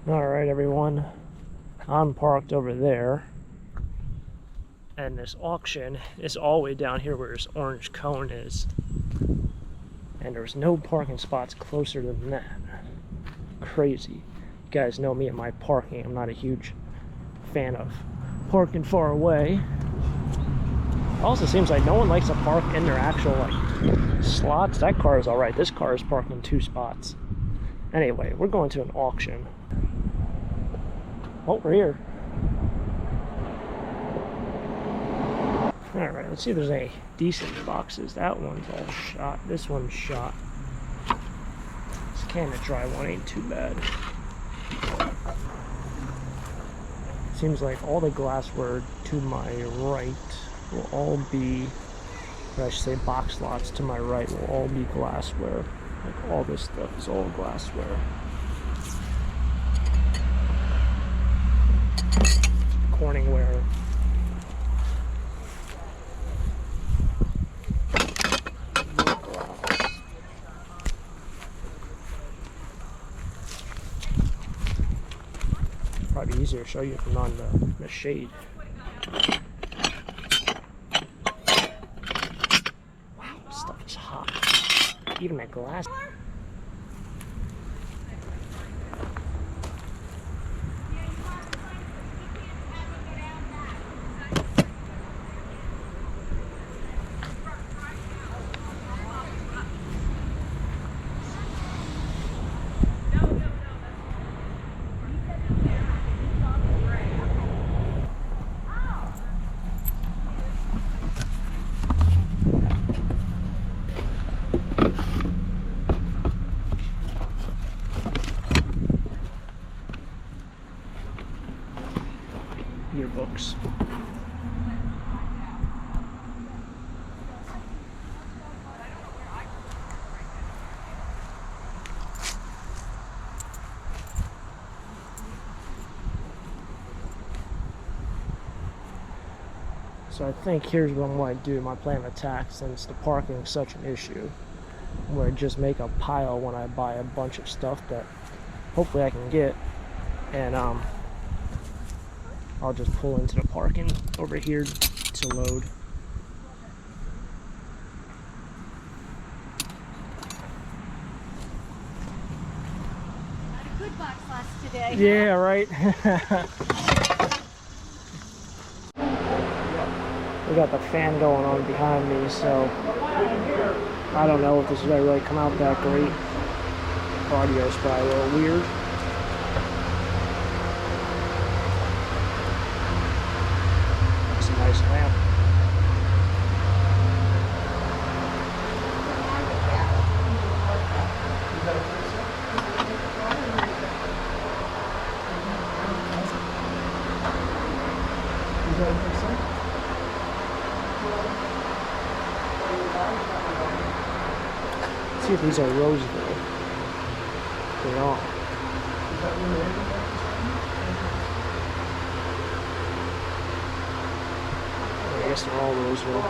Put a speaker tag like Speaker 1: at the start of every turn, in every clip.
Speaker 1: Alright everyone, I'm parked over there, and this auction is all the way down here where this orange cone is, and there's no parking spots closer than that. Crazy. You guys know me and my parking. I'm not a huge fan of parking far away. Also seems like no one likes to park in their actual like slots. That car is alright. This car is parked in 2 spots. Anyway, we're going to an auction. Oh, we're here. Alright, let's see if there's any decent boxes. That one's all shot. This one's shot. This can of dry one ain't too bad. Seems like all the glassware to my right will all be, or I should say box slots to my right will all be glassware. Like all this stuff is all glassware. Corningware. Probably easier to show you from on the shade. Wow, this stuff is hot. Even that glass. Yearbooks. So I think here's what I'm going to do, my plan of attack, since the parking is such an issue. I'm going to just make a pile when I buy a bunch of stuff that hopefully I can get, and I'll just pull into the parking over here to load.
Speaker 2: Not a good box lots today.
Speaker 1: Yeah, right. We got the fan going on behind me, so I don't know if this is going to really come out that great. Audio's probably a little weird. It's a nice lamp. Let's see if these are Roseville. They are. I guess they're all Roseville.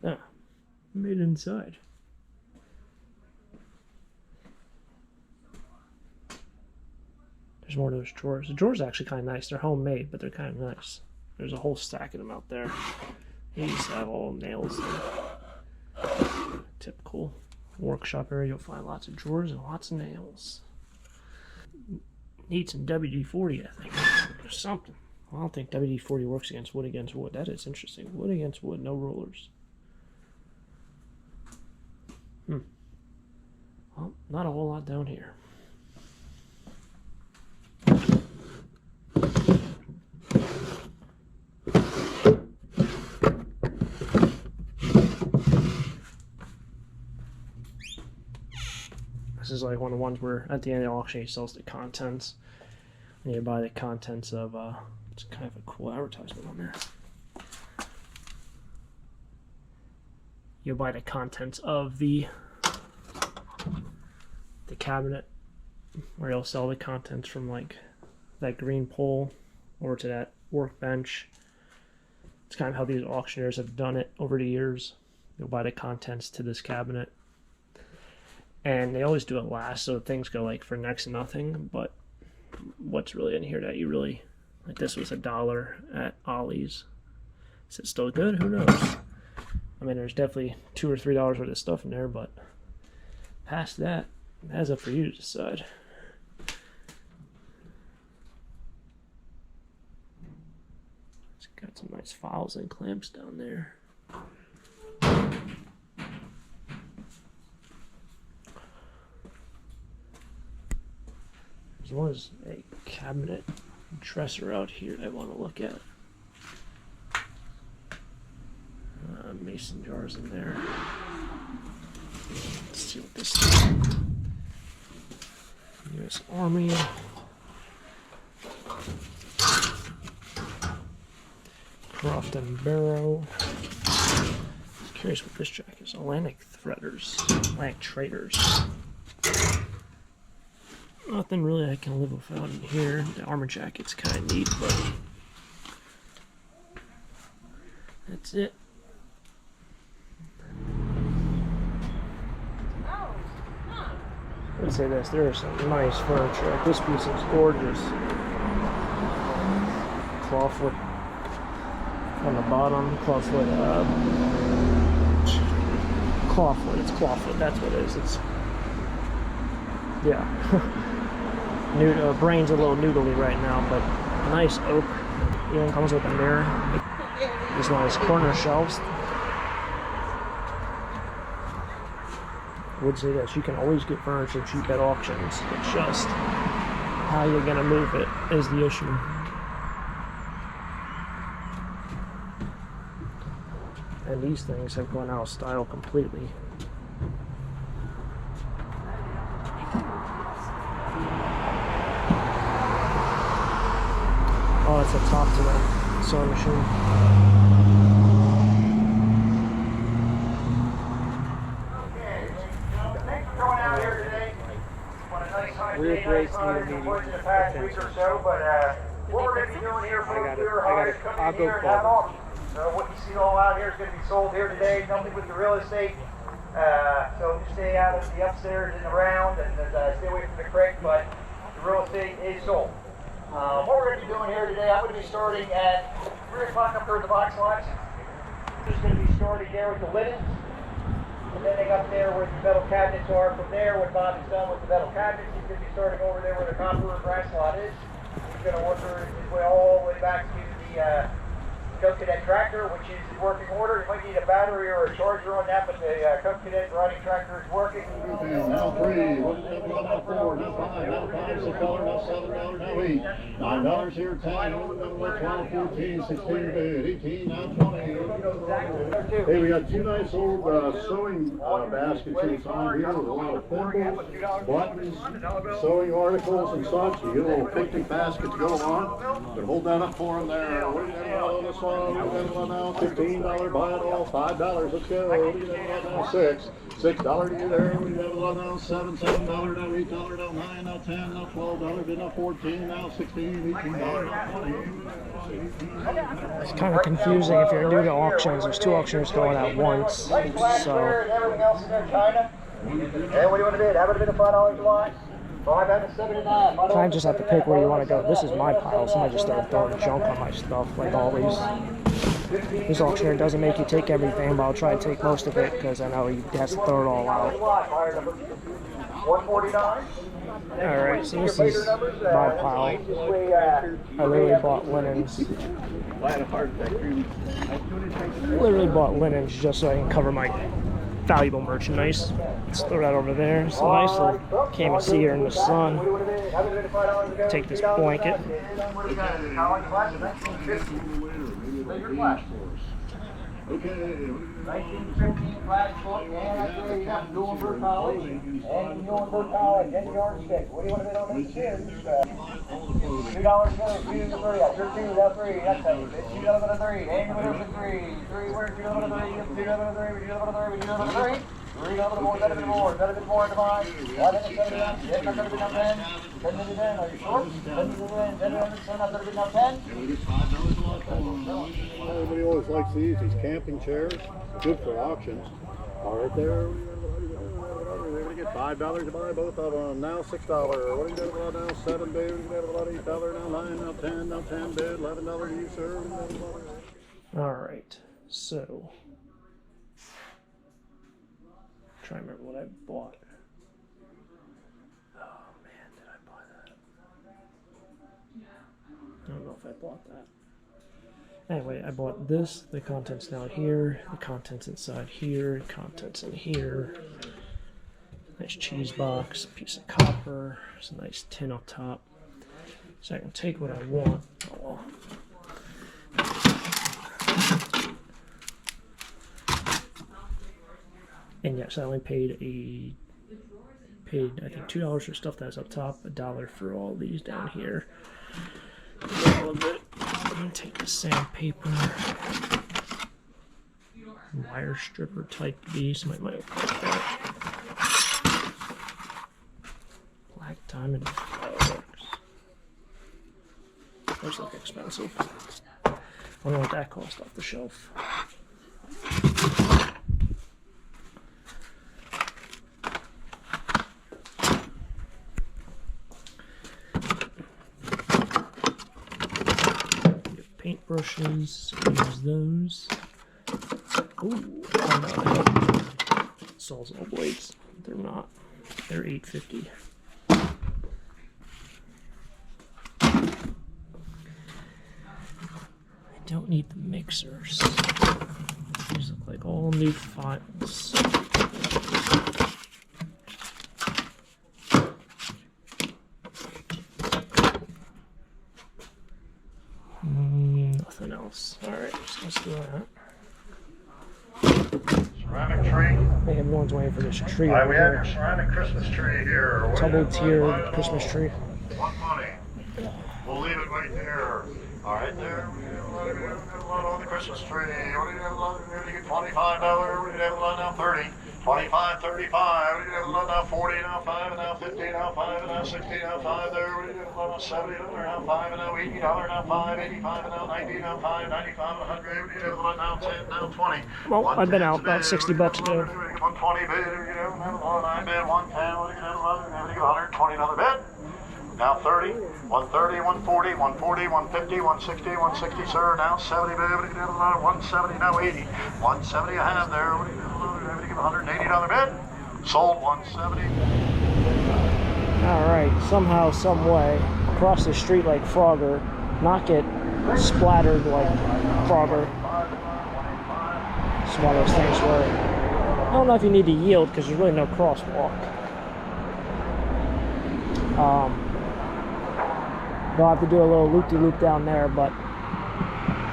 Speaker 1: Ah, made inside. There's more of those drawers. The drawers are actually kind of nice. They're homemade, but they're kind of nice. There's a whole stack of them out there. These have all nails. Typical workshop area. You'll find lots of drawers and lots of nails. Need some WD-40, I think, or something. Well, I don't think WD-40 works against wood. That is interesting. Wood against wood, no rollers. Well, not a whole lot down here. is like one of the ones where at the end of the auction he sells the contents. And you buy the contents of, it's kind of a cool advertisement on there. You buy the contents of the cabinet, where he'll sell the contents from like that green pole over to that workbench. It's kind of how these auctioneers have done it over the years. You'll buy the contents to this cabinet. And they always do it last, so things go like for next to nothing. But what's really in here that you really like? This was $1 at Ollie's. Is it still good? Who knows? I mean, there's definitely $2 or $3 worth of stuff in there, but past that, that's up for you to decide. It's got some nice files and clamps down there. As well as a cabinet dresser out here I want to look at. Mason jars in there. Let's see what this is. U.S. Army. Croft and Barrow. Curious what this jack is. Atlantic Threaders. Atlantic Traders. Nothing really I can live without in here. The armor jacket's kind of neat, but that's it. I would say this, there is some nice furniture. Like this piece is gorgeous. Clawfoot on the bottom. Clawfoot, clawfoot, it's clawfoot, that's what it is. It's, yeah. Brain's a little noodly right now, but nice oak. Even comes with a mirror. These nice corner shelves. I would say this, you can always get furniture cheap at auctions. It's just how you're gonna move it is the issue. And these things have gone out of style completely. Oh, it's a top to that sewing machine.
Speaker 3: Real great meeting the past week or so, but what we're going to be doing here for I'll go here and have auction. So what you see all out here is going to be sold here today, nothing with the real estate. So just stay out of the upstairs and around and stay away from the creek, but the real estate is sold. What we're going to be doing here today, I'm going to be starting at 3 o'clock up here at the box lots. Just going to be starting there with the linens. And then they got there where the metal cabinets are. From there, when Bob is done with the metal cabinets, he's going to be starting over there where the copper and brass lot is. He's going to work his way all the way back to the Coke Cadet tractor, which is in working order. You might need a battery or a charger on that, but the Coke Cadet riding tractor is working.
Speaker 4: Now $3, now $4, now $5, now $6, now $7, now $8, $9 here, $10, $12, $14, $16, $18, now $20. Hey, we got two nice old sewing baskets inside here with a lot of thimbles, buttons, sewing articles and such. You get a little picnic basket to go on. But hold that up for them there. What do you got on this one? We got one now, $15, buy it all, $5, let's go. What do you got now? $6 to get there. We got one now, $7, $7, now $8, now $9, now $10, now $12, then now $14, now $16, $18, now $20.
Speaker 1: It's kind of confusing if you're new to auctions. There's two auctioneers going at once, so
Speaker 3: Everything else in there, China. Hey, what do you want to bid? That would have been a $5 July. 5 out of 79.
Speaker 1: kind of just have to pick where you want to go. This is my pile, so I just start throwing junk on my stuff, like always. This auctioneer doesn't make you take everything, but I'll try to take most of it because I know he has to throw it all out.
Speaker 3: 149.
Speaker 1: Alright, so this is my pile. I literally bought linens. Literally bought linens just so I can cover my valuable merchandise. Let's throw that over there. It's nice little can't even see here in the sun. Take this blanket.
Speaker 4: Okay.
Speaker 3: 1915 flag book, and I feel you have Muhlenberg College, and Muhlenberg College, and yardstick. What do you want to bid on this again? $2 together, 2 to 3. After 2, now 3. That's how you bid. 2 to 3. And the winner for 3. 3, where's 2 to 3? 2 to 3, 2 to 3, 2 to 3. 3 to 4, better than more, better than more in the mind. 1 to 7, not better than 10. 10 to 10, are you sure? 10 to 10, 10 to 10, not better than 10.
Speaker 4: Everybody always likes these camping chairs, good for auctions. All right there, we're going to get $5 to buy both of them. Now $6. What are you going to about now? 7 bid. We're going to have about $8. Now 9, now 10 bid. $11 to you, sir.
Speaker 1: All right, so try to remember what I bought. Oh man, did I buy that? I don't know if I bought that. Anyway, I bought this, the contents down here, the contents inside here, contents in here. Nice cheese box, a piece of copper, some nice tin up top. So I can take what I want. Oh well. And yes, I only paid I think $2 for stuff that's up top, $1 for all these down here. All of it. I'm gonna take the sandpaper, wire stripper type B, somebody might have called that. Black diamond fireworks. Those look expensive. I wonder what that cost off the shelf. Paintbrushes, use those. Ooh, oh no, Sawzall blades. They're not. They're $8.50. I don't need the mixers. These look like all new files. Nothing else. Alright, so let's do that.
Speaker 4: Ceramic tree.
Speaker 1: I think everyone's waiting for this tree.
Speaker 4: All right, we have your ceramic Christmas tree here.
Speaker 1: Double-tiered Christmas tree.
Speaker 4: One money. We'll leave it right there. All right, there. We have a lot on the Christmas tree. What do you have a lot? You get $25. What do you have a lot now? 30. 25, 35. What do you have a lot now? 40 now, 5 and now 50 now, 5 and now 60 now, 5 there. What do you have a lot now? $70 now, 5 and now $80 now, 5, 85 and now 90 now, 5, 95 and 100. What do you have a lot now? 10 now, 20.
Speaker 1: Well, I've been out about 60 bucks too.
Speaker 4: 120 bid, you know, 9 bid, 110. What do you have a lot? $120 another bid. Now 30, 130, 140, 140, 150, 160, 160, sir. Now 70, baby. What do you have a lot? 170, now 80. 170 I have there. What do you have a lot? $180 bid. Sold 170.
Speaker 1: Alright, somehow, some way, across the street like Frogger, not get splattered like Frogger. It's one of those things where I don't know if you need to yield because there's really no crosswalk. They'll have to do a little loop-de-loop down there, but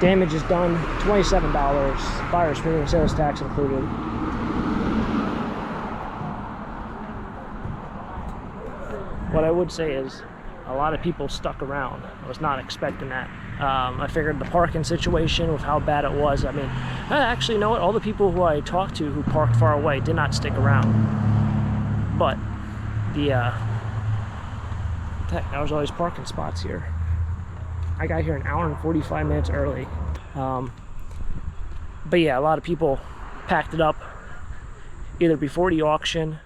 Speaker 1: damage is done. $27. Buyer's fee and sales tax included. What I would say is a lot of people stuck around. I was not expecting that. I figured the parking situation with how bad it was. I mean, actually, you know what? All the people who I talked to who parked far away did not stick around. But there was always parking spots here. I got here an hour and 45 minutes early. But yeah, a lot of people packed it up either before the auction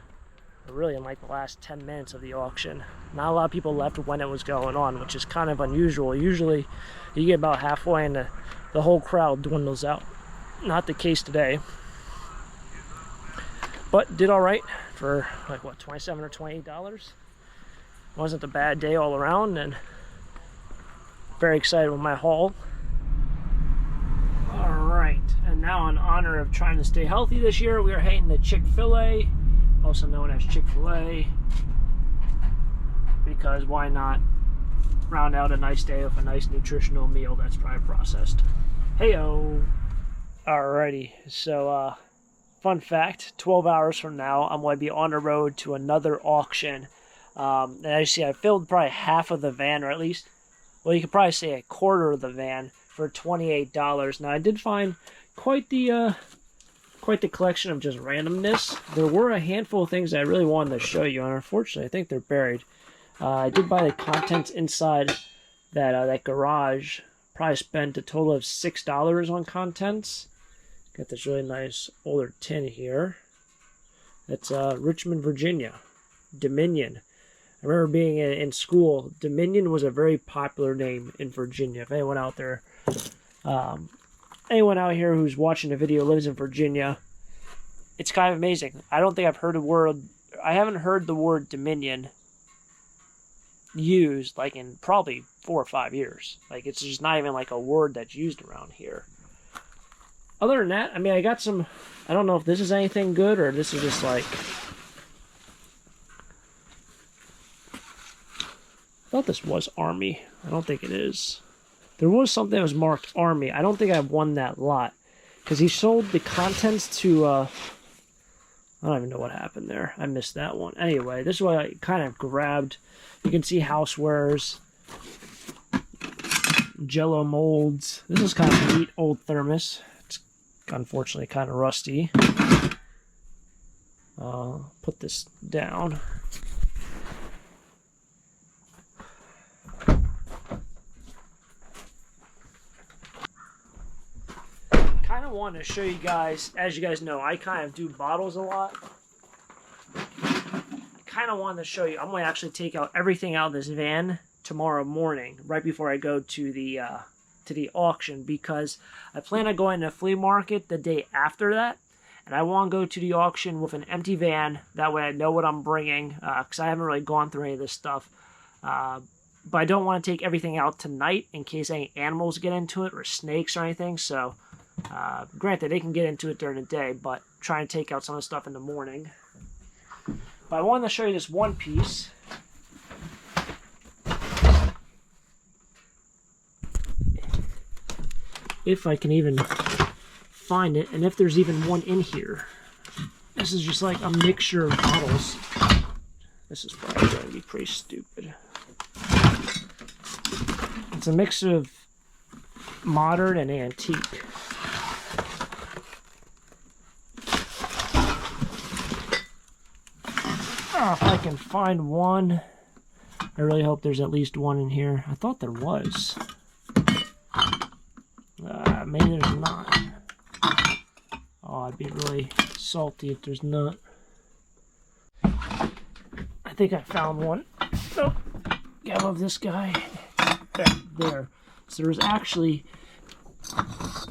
Speaker 1: or really in like the last 10 minutes of the auction. Not a lot of people left when it was going on, which is kind of unusual. Usually you get about halfway and the whole crowd dwindles out. Not the case today. But did all right for like what, $27 or $28. Wasn't a bad day all around, and very excited with my haul. All right, and now in honor of trying to stay healthy this year, we are heading to Chick-fil-A, also known as Chick-fil-A, because why not round out a nice day with a nice nutritional meal that's probably processed. Heyo! Alrighty, so fun fact, 12 hours from now, I'm going to be on the road to another auction. And as you see, I filled probably half of the van, or at least, well, you could probably say a quarter of the van for $28. Now, I did find quite the collection of just randomness. There were a handful of things that I really wanted to show you, and unfortunately, I think they're buried. I did buy the contents inside that garage. Probably spent a total of $6 on contents. Got this really nice older tin here. That's Richmond, Virginia. Dominion. I remember being in school, Dominion was a very popular name in Virginia. If anyone out there, anyone out here who's watching the video lives in Virginia, it's kind of amazing. I don't think I've heard I haven't heard the word Dominion used like in probably 4 or 5 years. Like, it's just not even like a word that's used around here. Other than that, I mean, I got some, I don't know if this is anything good or this is just like, I thought this was Army. I don't think it is. There was something that was marked Army. I don't think I won that lot because he sold the contents to, I don't even know what happened there. I missed that one. Anyway, this is what I kind of grabbed. You can see housewares, Jello molds. This is kind of a neat old thermos. It's unfortunately kind of rusty. Put this down. Kind of wanted to show you guys, as you guys know, I kind of do bottles a lot. Kind of wanted to show you. I'm going to actually take out everything out of this van tomorrow morning, right before I go to the auction, because I plan on going to a flea market the day after that, and I want to go to the auction with an empty van. That way I know what I'm bringing, because I haven't really gone through any of this stuff. But I don't want to take everything out tonight in case any animals get into it, or snakes or anything. So, granted, they can get into it during the day, but try and take out some of the stuff in the morning. But I wanted to show you this one piece. If I can even find it, and if there's even one in here. This is just like a mixture of bottles. This is probably going to be pretty stupid. It's a mix of modern and antique. Oh, if I can find one. I really hope there's at least one in here. I thought there was. Maybe there's not. Oh, I'd be really salty if there's not. I think I found one. Oh, I love this guy. There. So there's actually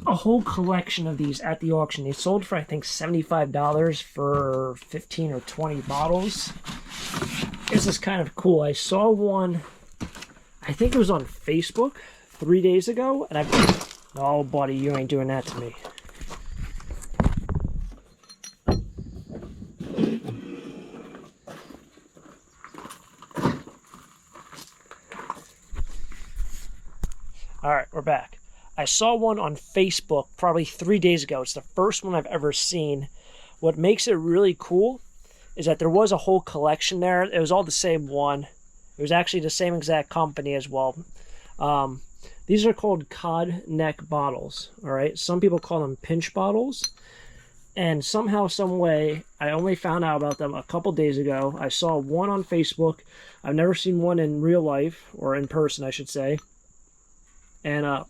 Speaker 1: a whole collection of these at the auction. They sold for, I think, $75 for 15 or 20 bottles. This is kind of cool. I saw one, I think it was on Facebook 3 days ago, and oh, buddy, you ain't doing that to me. Alright, we're back. I saw one on Facebook probably 3 days ago. It's the first one I've ever seen. What makes it really cool is that there was a whole collection there. It was all the same one. It was actually the same exact company as well. These are called cod neck bottles, all right? Some people call them pinch bottles. And somehow, some way, I only found out about them a couple days ago. I saw one on Facebook. I've never seen one in real life, or in person, I should say. And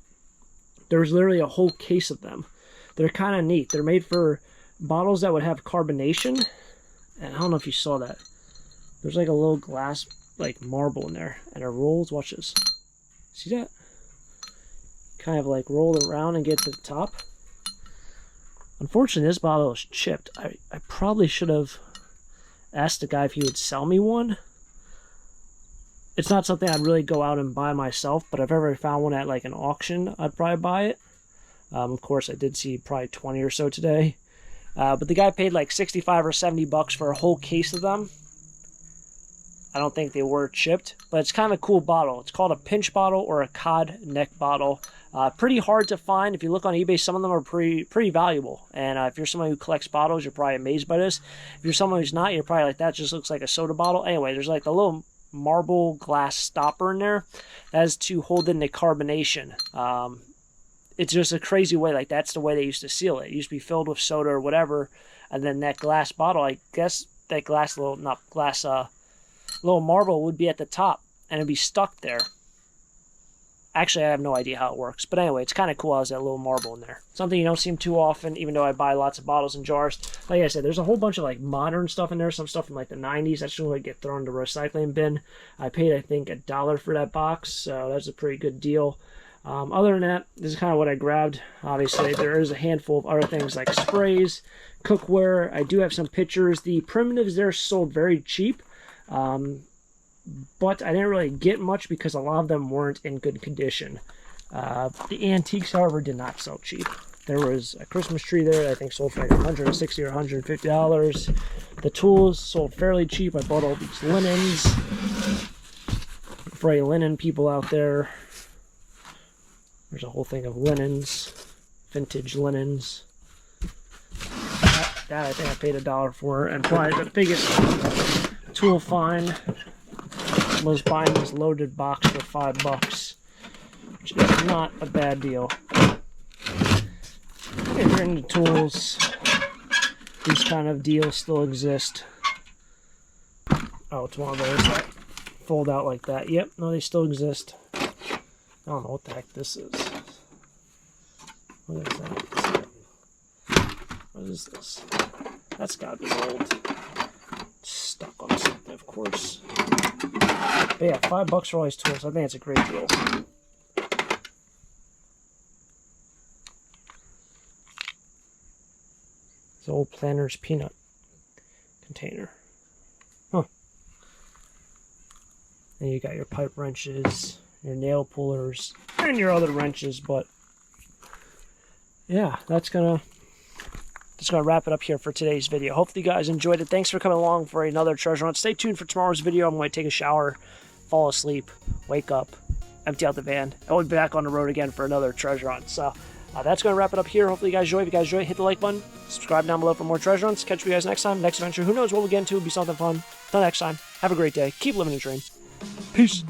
Speaker 1: there's literally a whole case of them. They're kind of neat. They're made for bottles that would have carbonation. And I don't know if you saw that. There's like a little glass, like marble in there. And it rolls. Watch this. See that? Kind of like roll it around and get to the top. Unfortunately, this bottle is chipped. I probably should have asked the guy if he would sell me one. It's not something I'd really go out and buy myself, but if I ever found one at like an auction, I'd probably buy it. Of course, I did see probably 20 or so today. But the guy paid like $65 or $70 for a whole case of them. I don't think they were chipped, but it's kind of a cool bottle. It's called a pinch bottle or a cod neck bottle. Pretty hard to find. If you look on eBay, some of them are pretty valuable. And if you're someone who collects bottles, you're probably amazed by this. If you're someone who's not, you're probably like, that just looks like a soda bottle. Anyway, there's like a little marble glass stopper in there. That is to hold in the carbonation. It's just a crazy way. Like, that's the way they used to seal it. It used to be filled with soda or whatever. And then that glass bottle, I guess that glass little, not glass, little marble would be at the top. And it'd be stuck there. Actually, I have no idea how it works. But anyway, it's kind of cool. Has that little marble in there. Something you don't see too often, even though I buy lots of bottles and jars. Like I said, there's a whole bunch of like modern stuff in there. Some stuff from like the 90s. That's going to get thrown in the recycling bin. I paid, I think, $1 for that box. So that's a pretty good deal. Other than that, this is kind of what I grabbed. Obviously, there is a handful of other things like sprays, cookware. I do have some pitchers. The primitives there sold very cheap. But I didn't really get much because a lot of them weren't in good condition. The antiques, however, did not sell cheap. There was a Christmas tree there that I think sold for like $160 or $150. The tools sold fairly cheap. I bought all these linens. For any linen people out there, there's a whole thing of linens, vintage linens. That I think I paid $1 for. And probably the biggest tool find was buying this loaded box for $5, which is not a bad deal. If you're into tools, these kind of deals still exist. Oh, it's one of those that fold out like that. Yep, no, they still exist. I don't know what the heck this is. What is that? What is this? That's gotta be old. Stuck on something, of course. But yeah, $5 for all these tools. I think it's a great deal. It's an old Planters peanut container. Huh. And you got your pipe wrenches, your nail pullers, and your other wrenches. But yeah, that's gonna wrap it up here for today's video. Hopefully you guys enjoyed it. Thanks for coming along for another treasure hunt. Stay tuned for tomorrow's video. I'm going to take a shower, fall asleep, wake up, empty out the van, and we'll be back on the road again for another treasure hunt. So that's going to wrap it up here. Hopefully you guys enjoy. If you guys enjoy, hit the like button. Subscribe down below for more treasure hunts. Catch you guys next time. Next adventure. Who knows what we'll get into. It'll be something fun. Until next time, have a great day. Keep living the dream. Peace.